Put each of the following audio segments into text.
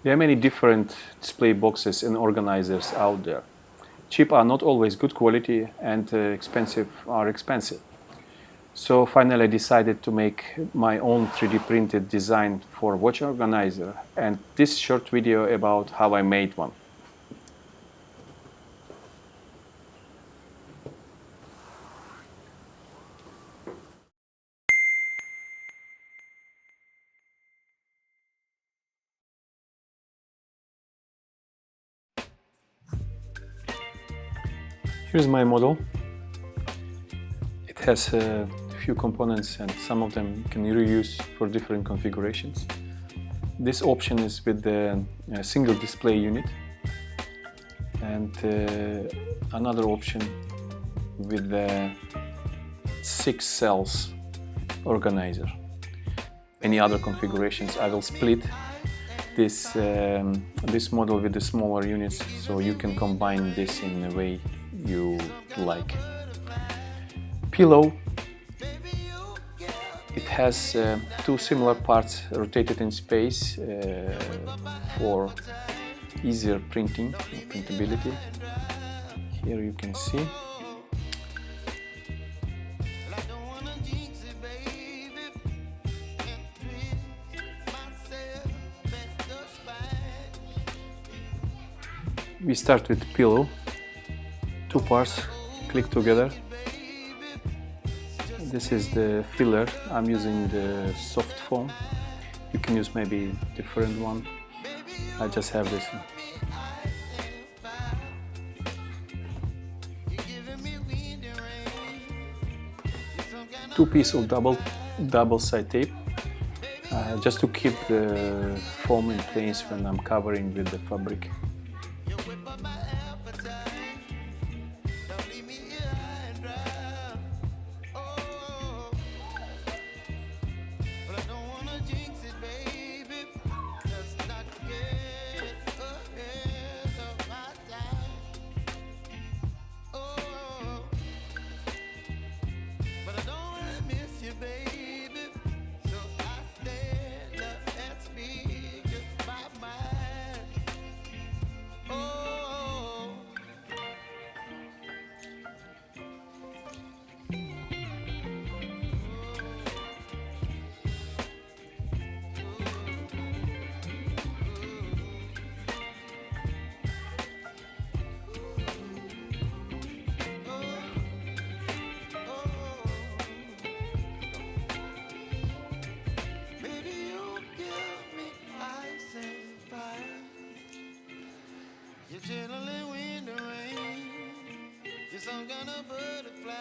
There are many different display boxes and organizers out there. Cheap are not always good quality, and expensive are expensive. So finally I decided to make my own 3D printed design for watch organizer, and this short video about how I made one. Here's my model. It has a few components and some of them you can reuse for different configurations. This option is with the single display unit, and another option with the 6 cells organizer. Any other configurations I will split this model with the smaller units, so you can combine this in a way you like. Pillow. It has 2 similar parts rotated in space for easier printing, printability. Here you can see. We start with pillow. 2 parts click together. This is the filler. I'm using the soft foam. You can use maybe different one. I just have this one. Two pieces of double side tape, just to keep the foam in place when I'm covering with the fabric. Chilling wind and rain, you're some kind of butterfly.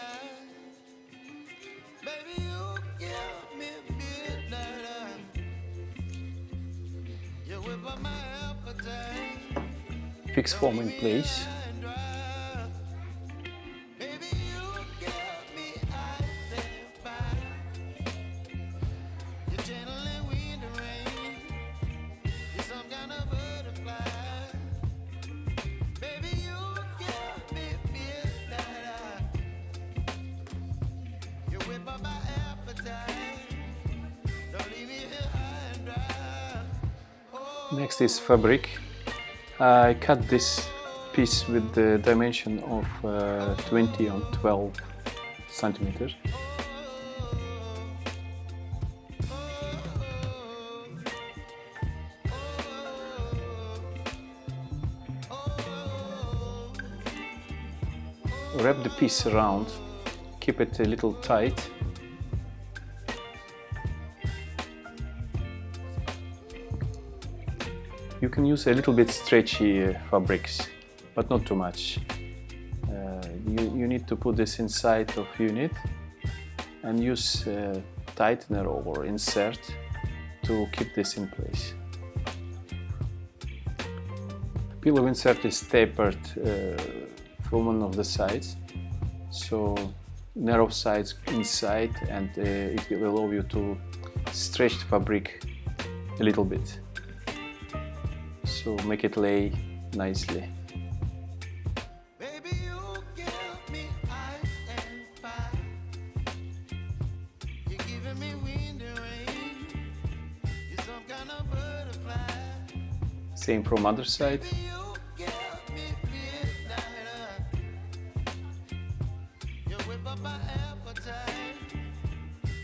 Baby, you give me midnight. You whip up my appetite. Fix foam in place. Baby, you give me ice and fire. You're chilling wind and rain, you're some kind of butterfly. Next is fabric. I cut this piece with the dimension of 20 on 12 centimeters. Wrap the piece around, keep it a little tight. You can use a little bit stretchy fabrics, but not too much. You need to put this inside of unit and use tightener or insert to keep this in place. Pillow insert is tapered from one of the sides, so narrow sides inside, and it will allow you to stretch the fabric a little bit, so make it lay nicely. Same from other side. You give me midnight. You whip up my appetite.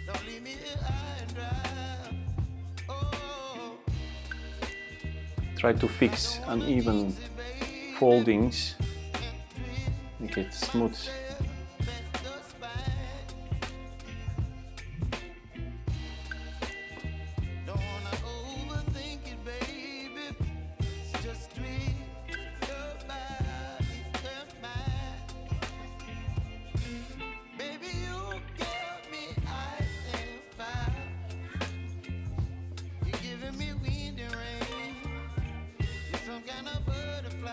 Don't leave me here high and dry. Oh, Try to fix uneven foldings, make it smooth. bend the spine. Don't wanna overthink it, baby. It's just treat your body and mine. Baby, you give me ice and fire. You're giving me wind and rain. You're some kind of butterfly.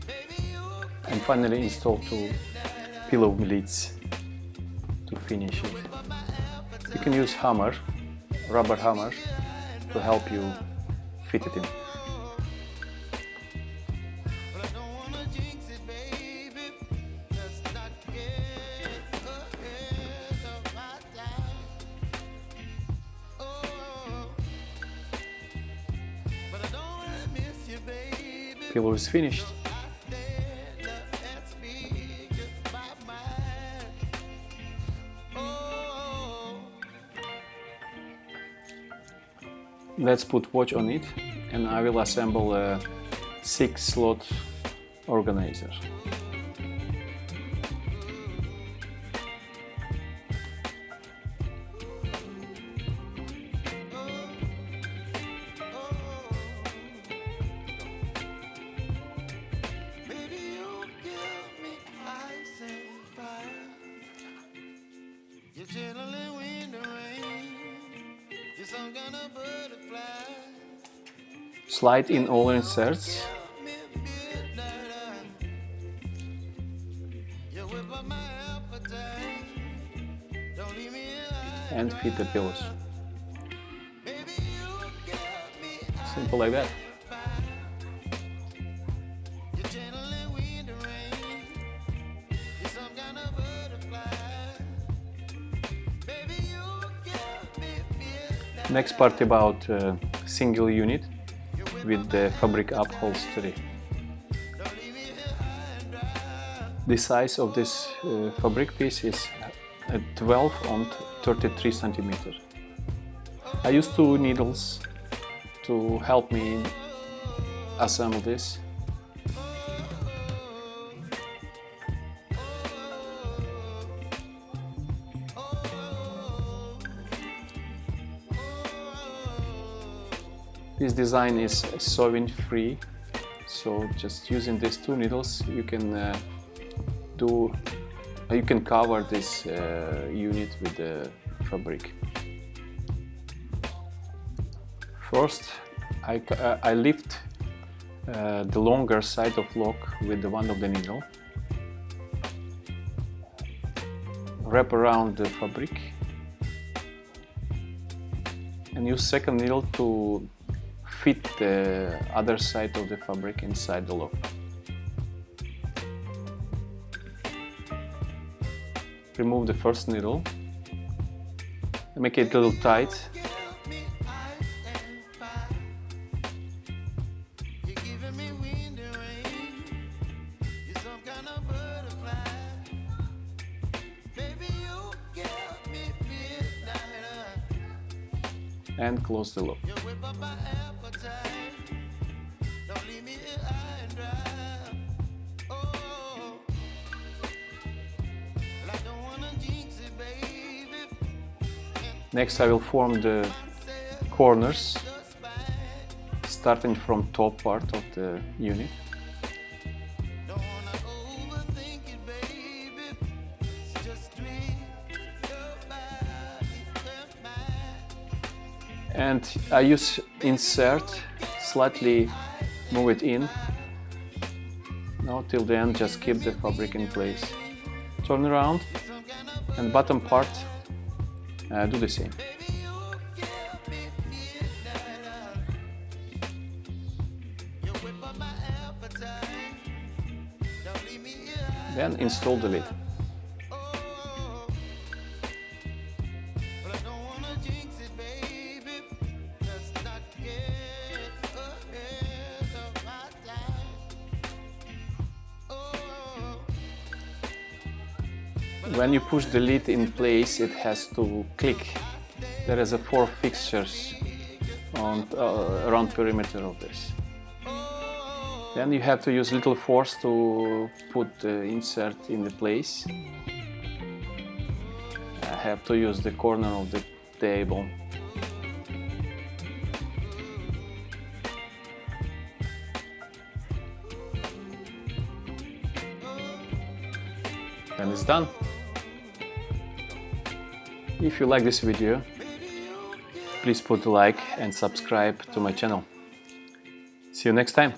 Baby, you And finally install two pillow lids to finish it. You can use hammer, rubber hammer, to help you fit it in. But I don't wanna jinx it, baby. Let's not get ahead of my time. Oh, but I don't wanna miss you, baby. Pillow is finished. I stand up and speak my mind. Oh, Let's put watch on it, and I will assemble a 6-slot organizer. baby, you give me ice and fire. You're chilling wind and rain. You're some kind of butterfly. Slide in all inserts Give me midnight. You whip up my appetite. Don't leave me here. and fit the pillows. Baby, you give me Simple like that. you're channeling wind and rain. You're some kind of butterfly. Baby, you give me midnight. Next part about single unit with the fabric upholstery. Don't leave me here high and dry. The size of this fabric piece is 12 on 33 centimeter. I use 2 needles to help me assemble this. This design is sewing free, so just using these 2 needles you can you can cover this unit with the fabric. First, I lift the longer side of lock with the one of the needle, wrap around the fabric, and use second needle to fit the other side of the fabric inside the lock. Remove the first needle and make it a little tight. Give me ice and fire. You're giving me wind and rain. You're some kind of butterfly. Baby, you give me midnight. And close the lock. You whip up my appetite. Don't leave me here high and dry. Oh, well, I don't wanna jinx it, baby. Next I will form the corners, The spine. starting from top part of the unit. Don't wanna overthink it, baby. It's just treat your body and mine. And I use insert, slightly move it in. Now till the end, just keep the fabric in place. Turn around Some kind of and bottom part do the same. baby, you give me midnight. You whip up my appetite. Don't leave me here. Then install the lid. Oh, well, I don't wanna jinx it, baby. Let's not get When you push the lid in place, it has to click. There is 4 fixtures on around perimeter of this. Then you have to use little force to put the insert in the place. I have to use the corner of the table. Then it's done. If you like this video, please put a like and subscribe to my channel. See you next time.